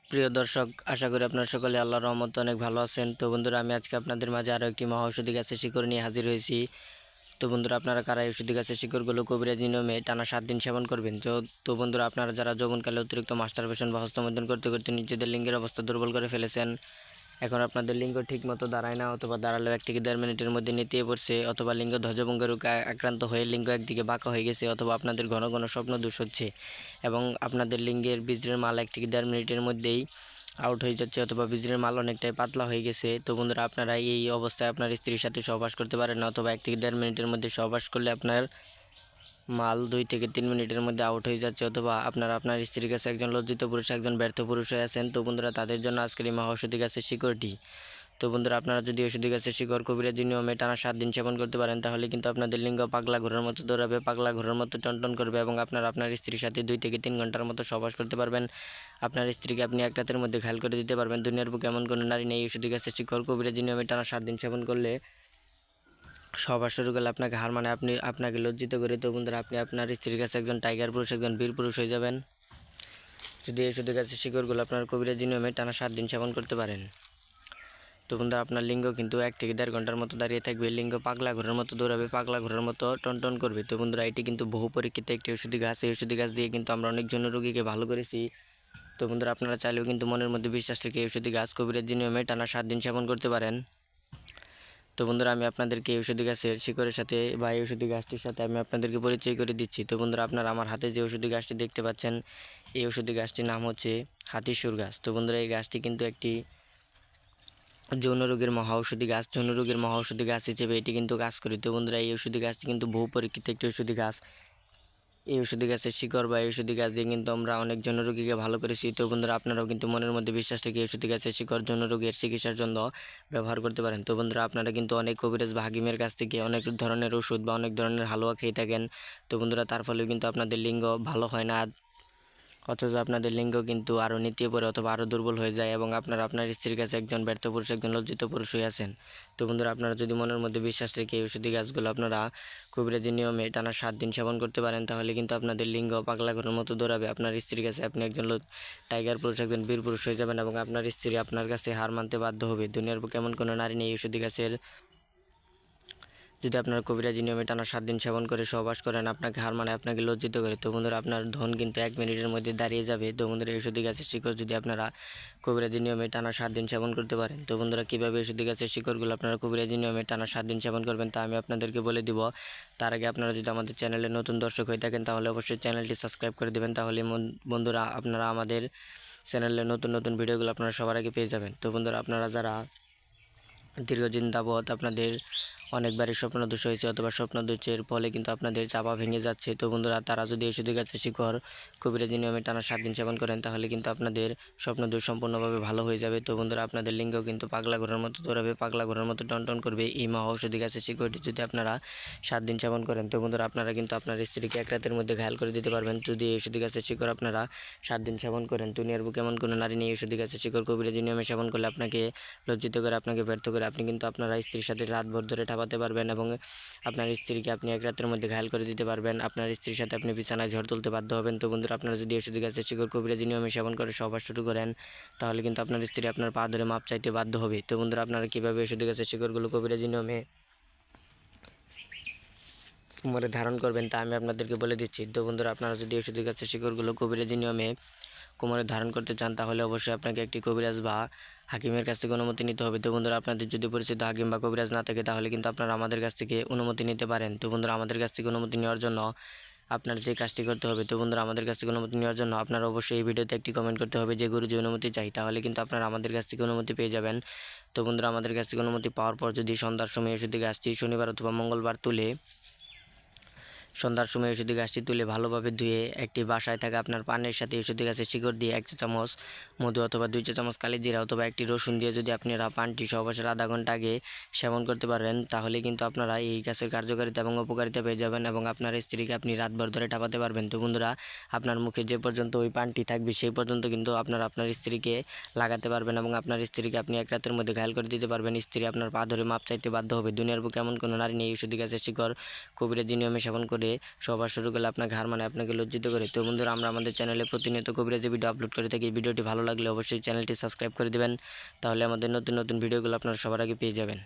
প্রিয় দর্শক, আশা করি আপনারা সকলে আল্লাহর রহমতে অনেক ভালো আছেন। তো বন্ধুরা, আমি আজকে আপনাদের মাঝে আরও একটি মহা ঔষধি গাছের শিকড় নিয়ে হাজির হয়েছি। তো বন্ধুরা, আপনারা কারা এই ঔষধি গাছের শিকড়গুলো কবিরাজি নিয়মে টানা 7 দিন সেবন করবেন? তো বন্ধুরা, আপনারা যারা যৌবনকালে অতিরিক্ত মাস্টারবেশন বা হস্তমৈথুন করতে করতে নিজেদের লিঙ্গের অবস্থা দুর্বল করে ফেলেছেন, এখন আপনাদের লিঙ্গ ঠিকমতো দাঁড়ায় না, অথবা দাঁড়ালেও 1 থেকে 1.5 মিনিটের মধ্যে নেতিয়ে পড়ছে, অথবা লিঙ্গ ধ্বজভঙ্গের রোগে আক্রান্ত হয়ে লিঙ্গ একদিকে বাঁকা হয়ে গেছে, অথবা আপনাদের ঘন ঘন স্বপ্ন দোষ হচ্ছে এবং আপনাদের লিঙ্গের বীজের মাল 1 থেকে 1.5 মিনিটের মধ্যেই আউট হয়ে যাচ্ছে, অথবা বীজের মাল অনেকটাই পাতলা হয়ে গেছে। তো বন্ধুরা, আপনারা এই অবস্থায় আপনার স্ত্রীর সাথে সহবাস করতে পারেন না, অথবা 1 থেকে 1.5 মিনিটের মধ্যে সহবাস করলে আপনার মাল 2 থেকে 3 মিনিটের মধ্যে আউট হয়ে যাচ্ছে, অথবা আপনার স্ত্রীর কাছে একজন লজ্জিত পুরুষ, একজন ব্যর্থ পুরুষ হয়ে আছেন। তো বন্ধুরা, তাদের জন্য আজকের এই মহা ঔষধি গাছের শিকড়টি। তো বন্ধুরা, আপনারা যদি ঔষধি গাছের শিকড় কবিরাজি নিয়মে টানা 7 দিন সেবন করতে পারেন, তাহলে কিন্তু আপনাদের লিঙ্গ পাগলা ঘোড়ার মতো দৌড়াবে, পাগলা ঘোড়ার মতো টনটন করবে, এবং আপনার স্ত্রীর সাথে 2 থেকে 3 ঘন্টার মতো সহবাস করতে পারবেন। আপনার স্ত্রীকে আপনি 1 রাতের মধ্যে ঘায়ল করে দিতে পারবেন। দুনিয়ার বুকে এমন কোনো নারী নেই ঔষধি গাছের শিকড় কবিরাজি নিয়মে টানা 7 দিন সেবন করলে সহবাস শুরু করলে আপনাকে হার মানে আপনাকে লজ্জিত করে। তো বন্ধুরা, আপনি আপনার স্ত্রীর কাছে একজন টাইগার পুরুষ, একজন বীর পুরুষ হয়ে যাবেন যদি এই ঔষধি গাছের শিকড়গুলো আপনার কবিরাজি নিয়মে টানা 7 দিন সেবন করতে পারেন। তো বন্ধুরা, আপনার লিঙ্গ কিন্তু 1 থেকে 1.5 ঘন্টার মতো দাঁড়িয়ে থাকবে, লিঙ্গ পাগলা ঘোড়ার মতো দৌড়াবে, পাগলা ঘোড়ার মতো টনটন করবে। তো বন্ধুরা, এটি কিন্তু বহু পরীক্ষিত একটি ঔষধি গাছ। এই ঔষধি গাছ দিয়ে কিন্তু আমরা অনেকজন রোগীকে ভালো করেছি। তো বন্ধুরা, আপনারা চাইলেও কিন্তু মনের মধ্যে বিশ্বাস রেখে এই ঔষধি গাছ কবিরাজি নিয়মে টানা 7 দিন সেবন করতে পারেন। তো বন্ধুরা, আমি আপনাদেরকে এই ঔষধি গাছের শিকড়ের সাথে বা এই ঔষধি গাছটির সাথে আমি আপনাদেরকে পরিচয় করে দিচ্ছি। তো বন্ধুরা, আপনারা আমার হাতে যে ঔষধি গাছটি দেখতে পাচ্ছেন, এই ঔষধি গাছটির নাম হচ্ছে হাতিসুর গাছ। তো বন্ধুরা, এই গাছটি কিন্তু একটি যৌন রোগের মহা ঔষধি গাছ। যৌন রোগের মহা ঔষধি গাছ হিসেবে এটি কিন্তু কাজ করে। তো বন্ধুরা, এই ঔষধি গাছটি কিন্তু বহু পরীক্ষিত একটি ঔষধি গাছ। এই ঔষধি গাছের শিকড় বা এই ঔষধি গাছ দিয়ে কিন্তু আমরা অনেক যৌন রোগীকে ভালো করেছি। তো বন্ধুরা, আপনারাও কিন্তু মনের মধ্যে বিশ্বাস রেখে এই ঔষধি গাছের শিকড় যৌন রোগের চিকিৎসার জন্য ব্যবহার করতে পারেন। তো বন্ধুরা, আপনারা কিন্তু অনেক কবিরাজ বা হাকিমের কাছ থেকে অনেক ধরনের ওষুধ বা অনেক ধরনের হালুয়া খেয়ে থাকেন। তো বন্ধুরা, তার ফলেও কিন্তু আপনাদের লিঙ্গ ভালো হয় না, অথচ আপনাদের লিঙ্গ কিন্তু আরও নেতিয়ে পড়ে, অথবা আরও দুর্বল হয়ে যায়, এবং আপনার স্ত্রীর কাছে একজন ব্যর্থ পুরুষ, একজন লজ্জিত পুরুষ হয়ে আছেন। তো বন্ধুরা, আপনারা যদি মনের মধ্যে বিশ্বাস রেখে এই ঔষধি গাছগুলো আপনারা কবিরাজি নিয়মে টানা 7 দিন সেবন করতে পারেন, তাহলে কিন্তু আপনাদের লিঙ্গ পাগলা ঘোড়ার মতো দৌড়াবে। আপনার স্ত্রীর কাছে আপনি একজন টাইগার পুরুষ, একজন বীর পুরুষ হয়ে যাবেন, এবং আপনার স্ত্রী আপনার কাছে হার মানতে বাধ্য হবে। দুনিয়ার বুকে এমন কোনো নারী নেই ঔষধি গাছের যদি আপনার কবিরাজি নিয়মে টানা 7 দিন সেবন করে সহবাস করেন, আপনাকে হার মানে আপনাকে লজ্জিত করে। তো বন্ধুরা, আপনার ধন কিন্তু 1 মিনিটের মধ্যে দাঁড়িয়ে যাবে। তো বন্ধুরা, এই ঔষধি গাছের শিকড় যদি আপনারা কবিরাজি নিয়মে টানা 7 দিন সেবন করতে পারেন। তো বন্ধুরা, কীভাবে ঔষধি গাছের শিকড়গুলো আপনারা কবিরাজি নিয়মে টানা 7 দিন সেবন করবেন তা আমি আপনাদেরকে বলে দিব। তার আগে আপনারা যদি আমাদের চ্যানেলে নতুন দর্শক হয়ে থাকেন, তাহলে অবশ্যই চ্যানেলটি সাবস্ক্রাইব করে দেবেন। তাহলে বন্ধুরা, আপনারা আমাদের চ্যানেলে নতুন নতুন ভিডিওগুলো আপনারা সবার আগে পেয়ে যাবেন। তো বন্ধুরা, আপনারা যারা দীর্ঘদিন যাবৎ আপনাদের অনেকবারই স্বপ্নদোষ হয়েছে, অথবা স্বপ্নদোষের ফলে কিন্তু আপনাদের চাপা ভেঙে যাচ্ছে, তো বন্ধুরা, তারা যদি ঔষধি গাছের শিকড় কবিরাজি নিয়মে টানা 7 দিন সেবন করেন, তাহলে কিন্তু আপনাদের স্বপ্নদোষ সম্পূর্ণভাবে ভালো হয়ে যাবে। তো বন্ধুরা, আপনাদের লিঙ্গ কিন্তু পাগলা ঘোড়ার মতো দৌড়াবে, পাগলা ঘোড়ার মতো টনটন করবে। এই মহা ঔষধি গাছের শিকড়টি যদি আপনারা 7 দিন সেবন করেন, তো বন্ধুরা, আপনারা কিন্তু আপনার স্ত্রীকে 1 রাতের মধ্যে ঘায়ল করে দিতে পারবেন যদি এই ঔষধি গাছের শিকড় আপনারা 7 দিন সেবন করেন। দুনিয়ার বুকে এমন কোনো নারী নেই ঔষধি গাছের শিকড় কবিরাজি নিয়মে সেবন করলে আপনাকে লজ্জিত করে, আপনাকে ব্যর্থ করে। আপনি কিন্তু আপনার স্ত্রীর সাথে রাতভর ধরে ঠাপাতে পারবেন, এবং আপনার স্ত্রীকে আপনি 1 রাতের মধ্যে ঘায়ল করে দিতে পারবেন। আপনার স্ত্রীর সাথে আপনি বিছানায় ঝড় তুলতে বাধ্য হবেন। তো বন্ধুরা, আপনারা যদি ঔষধি গাছের শিকড় কবিরাজি নিয়মে সেবন করে সহবাস শুরু করেন, তাহলে কিন্তু আপনার স্ত্রী আপনার পা ধরে মাপ চাইতে বাধ্য হবে। তো বন্ধুরা, আপনারা কীভাবে ঔষধি গাছের শিকড়গুলো কবিরাজি নিয়মে কোমরে ধারণ করবেন তা আমি আপনাদেরকে বলে দিচ্ছি। তো বন্ধুরা, আপনারা যদি ঔষধি গাছের শিকড়গুলো কবিরাজি নিয়মে কোমরে ধারণ করতে চান, তাহলে অবশ্যই আপনাকে একটি কবিরাজ বা হাকিমের কাছ থেকে অনুমতি নিতে হবে। তো বন্ধুরা, আপনাদের যদি পরিচিত হাকিম বা কবিরাজ না থাকে, তাহলে কিন্তু আপনারা আমাদের কাছ থেকে অনুমতি নিতে পারেন। তো বন্ধুরা, আমাদের কাছ থেকে অনুমতি নেওয়ার জন্য আপনার যে কাজটি করতে হবে, তো বন্ধুরা, আমাদের কাছ থেকে অনুমতি নেওয়ার জন্য আপনারা অবশ্যই এই ভিডিওতে একটি কমেন্ট করতে হবে যে গুরুজি অনুমতি চাই, তাহলে কিন্তু আপনারা আমাদের কাছ থেকে অনুমতি পেয়ে যাবেন। তো বন্ধুরা, আমাদের কাছ থেকে অনুমতি পাওয়ার পর যদি সন্ধ্যার সময় ঔষধি গাছটি শনিবার অথবা মঙ্গলবার সন্ধ্যার সময় ঔষধি গাছটি তুলে ভালোভাবে ধুয়ে একটি বাসায় থাকা আপনার পানের সাথে ঔষধি গাছের শিকড় দিয়ে 1 চা চামচ মধু অথবা 2 চা চামচ কালি জিরা অথবা একটি রসুন দিয়ে যদি আপনারা পানটি সহবাসের আধা ঘন্টা আগে সেবন করতে পারেন, তাহলে কিন্তু আপনারা এই গাছের কার্যকারিতা এবং উপকারিতা পেয়ে যাবেন, এবং আপনার স্ত্রীকে আপনি রাতভর ধরে ঠাপাতে পারবেন। তো বন্ধুরা, আপনার মুখে যে পর্যন্ত ওই পানটি থাকবে সেই পর্যন্ত কিন্তু আপনার স্ত্রীকে লাগাতে পারবেন, এবং আপনার স্ত্রীকে আপনি 1 রাতের মধ্যে ঘায়ল করে দিতে পারবেন। স্ত্রী আপনার পা ধরে মাপ চাইতে বাধ্য হবে। দুনিয়ার বুকে এমন কোনো নারী নেই ঔষধি গাছের শিকড় কবিরাজি নিয়মে সেবন করে উঠে সবার শুরু করলে আপনাকে হার মানে আপনাকে লজ্জিত করে। তো বন্ধুরা, আমরা আমাদের চ্যানেলে প্রতিনিয়ত কবিরাজি ভিডিও আপলোড করে থাকি। ভিডিওটি ভালো লাগলে অবশ্যই চ্যানেলটি সাবস্ক্রাইব করে দেবেন, তাহলে আমাদের নতুন নতুন ভিডিওগুলো আপনারা সবার আগে পেয়ে যাবেন।